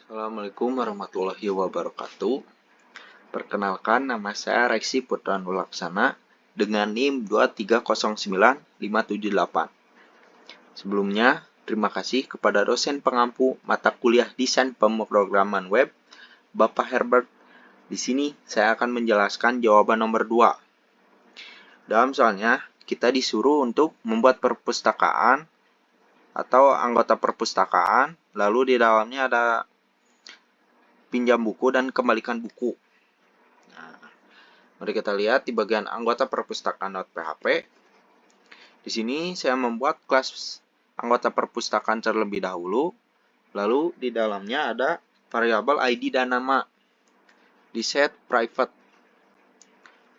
Assalamualaikum warahmatullahi wabarakatuh. Perkenalkan, nama saya Reksi Putra Nulaksana dengan NIM 2309578. Sebelumnya, terima kasih kepada dosen pengampu mata kuliah Desain Pemrograman Web, Bapak Herbert. Di sini saya akan menjelaskan jawaban nomor 2. Dalam soalnya, kita disuruh untuk membuat perpustakaan atau anggota perpustakaan, lalu di dalamnya ada pinjam buku dan kembalikan buku. Nah, mari kita lihat di bagian anggota perpustakaan.php. Di sini saya membuat kelas anggota perpustakaan terlebih dahulu. Lalu di dalamnya ada variabel ID dan nama. Di set private.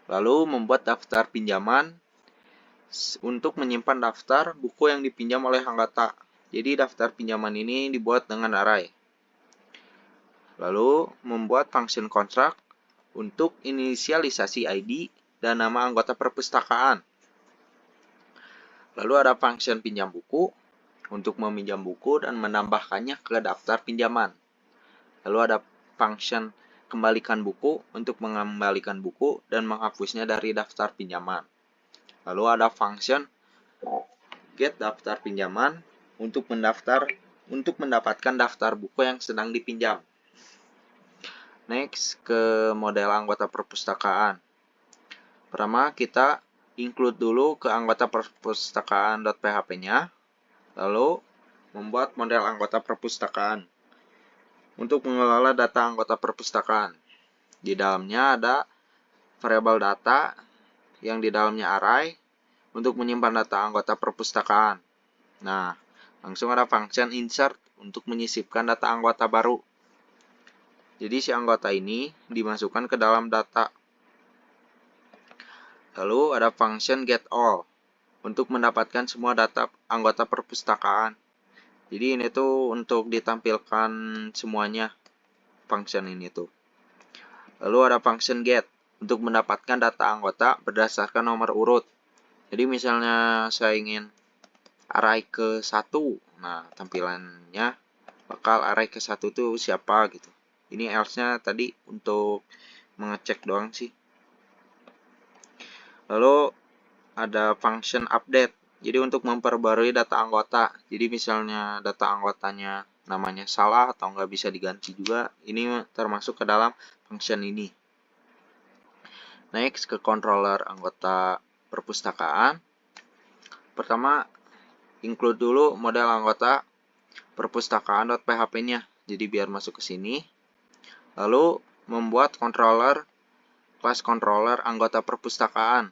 Lalu membuat daftar pinjaman untuk menyimpan daftar buku yang dipinjam oleh anggota. Jadi daftar pinjaman ini dibuat dengan array. Lalu membuat function construct untuk inisialisasi ID dan nama anggota perpustakaan. Lalu ada function pinjam buku untuk meminjam buku dan menambahkannya ke daftar pinjaman. Lalu ada function kembalikan buku untuk mengembalikan buku dan menghapusnya dari daftar pinjaman. Lalu ada function get daftar pinjaman untuk mendapatkan daftar buku yang sedang dipinjam. Next, ke model anggota perpustakaan. Pertama, kita include dulu ke anggota perpustakaan.php-nya, lalu membuat model anggota perpustakaan untuk mengelola data anggota perpustakaan. Di dalamnya ada variabel data yang di dalamnya array untuk menyimpan data anggota perpustakaan. Nah, langsung ada function insert untuk menyisipkan data anggota baru. Jadi si anggota ini dimasukkan ke dalam data. Lalu ada function get all untuk mendapatkan semua data anggota perpustakaan. Jadi ini tuh untuk ditampilkan semuanya function ini tuh. Lalu ada function get untuk mendapatkan data anggota berdasarkan nomor urut. Jadi misalnya saya ingin array ke 1. Nah, tampilannya bakal array ke 1 tuh siapa gitu. Ini else-nya tadi untuk mengecek doang sih. Lalu ada function update. Jadi untuk memperbarui data anggota. Jadi misalnya data anggotanya namanya salah atau nggak bisa diganti juga, ini termasuk ke dalam function ini. Next, ke controller anggota perpustakaan. Pertama, include dulu model anggota perpustakaan.php-nya. Jadi biar masuk ke sini. Lalu membuat kelas controller anggota perpustakaan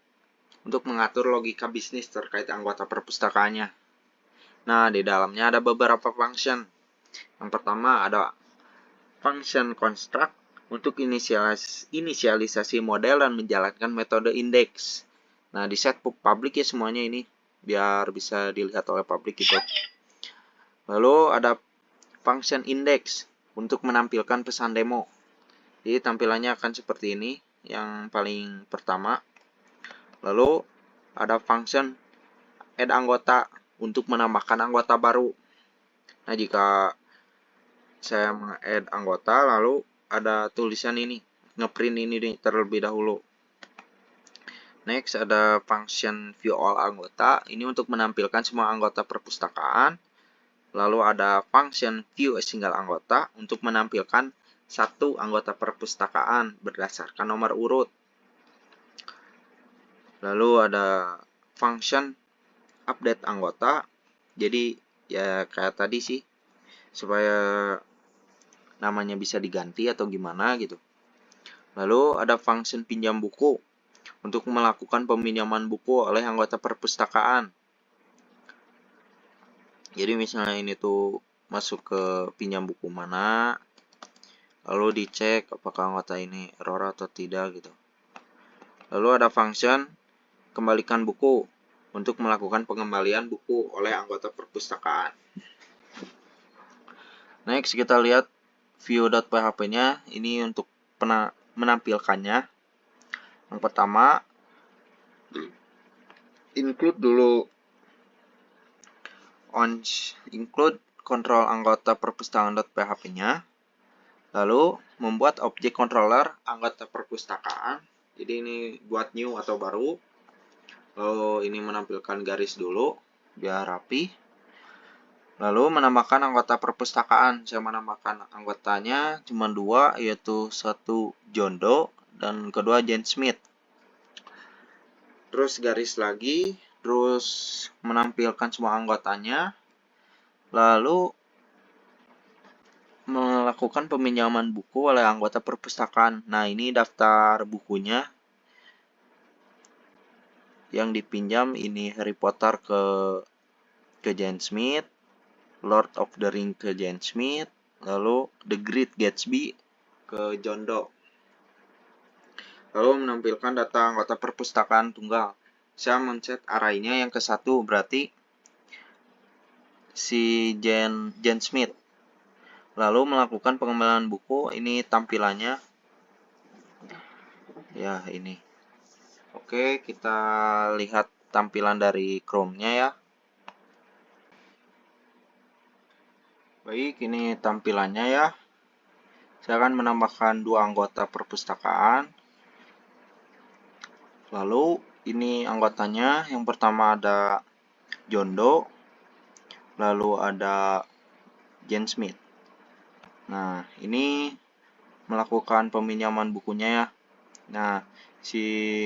untuk mengatur logika bisnis terkait anggota perpustakaannya. Nah, di dalamnya ada beberapa function. Yang pertama ada function construct untuk inisialisasi model dan menjalankan metode index. Nah, di set public ya semuanya ini, biar bisa dilihat oleh publik gitu. Lalu ada function index untuk menampilkan pesan demo. Jadi tampilannya akan seperti ini, yang paling pertama. Lalu ada function add anggota untuk menambahkan anggota baru. Nah, jika saya meng-add anggota, lalu ada tulisan ini, ngeprint ini terlebih dahulu. Next, ada function view all anggota, ini untuk menampilkan semua anggota perpustakaan. Lalu ada function view a single anggota untuk menampilkan satu anggota perpustakaan berdasarkan nomor urut. Lalu ada function update anggota. Jadi ya kayak tadi sih, supaya namanya bisa diganti atau gimana gitu. Lalu ada function pinjam buku untuk melakukan peminjaman buku oleh anggota perpustakaan. Jadi misalnya ini tuh masuk ke pinjam buku mana, lalu dicek apakah anggota ini error atau tidak gitu. Lalu ada function kembalikan buku untuk melakukan pengembalian buku oleh anggota perpustakaan. Next, kita lihat view.php-nya. Ini untuk menampilkannya. Yang pertama, include dulu include kontrol anggota perpustakaan.php-nya. Lalu membuat objek controller anggota perpustakaan. Jadi ini buat new atau baru. Lalu ini menampilkan garis dulu biar rapi. Lalu menambahkan anggota perpustakaan. Saya menambahkan anggotanya cuma 2, yaitu satu John Doe dan kedua Jane Smith. Terus garis lagi, terus menampilkan semua anggotanya. Lalu melakukan peminjaman buku oleh anggota perpustakaan. Nah, ini daftar bukunya. Yang dipinjam ini Harry Potter ke Jane Smith, Lord of the Ring ke Jane Smith, lalu The Great Gatsby ke John Doe. Lalu menampilkan data anggota perpustakaan tunggal. Saya mencet arraynya yang ke-1, berarti si Jane Smith. Lalu melakukan pengembalian buku, ini tampilannya. Ya, ini. Oke, kita lihat tampilan dari Chrome-nya ya. Baik, ini tampilannya ya. Saya akan menambahkan 2 anggota perpustakaan. Lalu ini anggotanya, yang pertama ada John Doe, lalu ada Jane Smith. Nah, ini melakukan peminjaman bukunya ya. Nah, si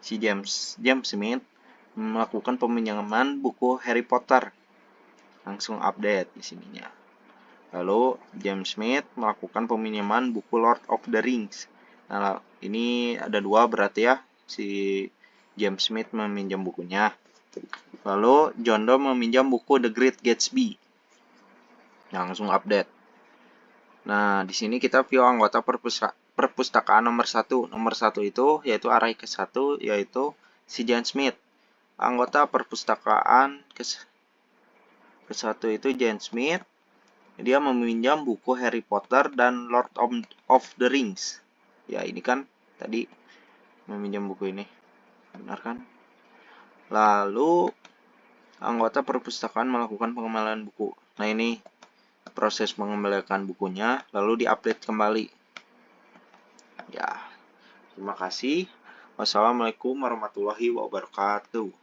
James Smith melakukan peminjaman buku Harry Potter. Langsung update di sininya. Lalu James Smith melakukan peminjaman buku Lord of the Rings. Nah, ini ada 2 berarti ya. Si James Smith meminjam bukunya. Lalu John Doe meminjam buku The Great Gatsby. Nah, langsung update. Nah, di sini kita view anggota perpustakaan nomor 1. Nomor 1 itu yaitu array ke-1 yaitu si Jane Smith. Anggota perpustakaan ke-1 itu Jane Smith. Dia meminjam buku Harry Potter dan Lord of the Rings. Ya, ini kan tadi meminjam buku ini. Benar kan? Lalu anggota perpustakaan melakukan pengembalian buku. Nah, ini proses mengembalikan bukunya, lalu diupdate kembali. Ya, terima kasih. Wassalamualaikum warahmatullahi wabarakatuh.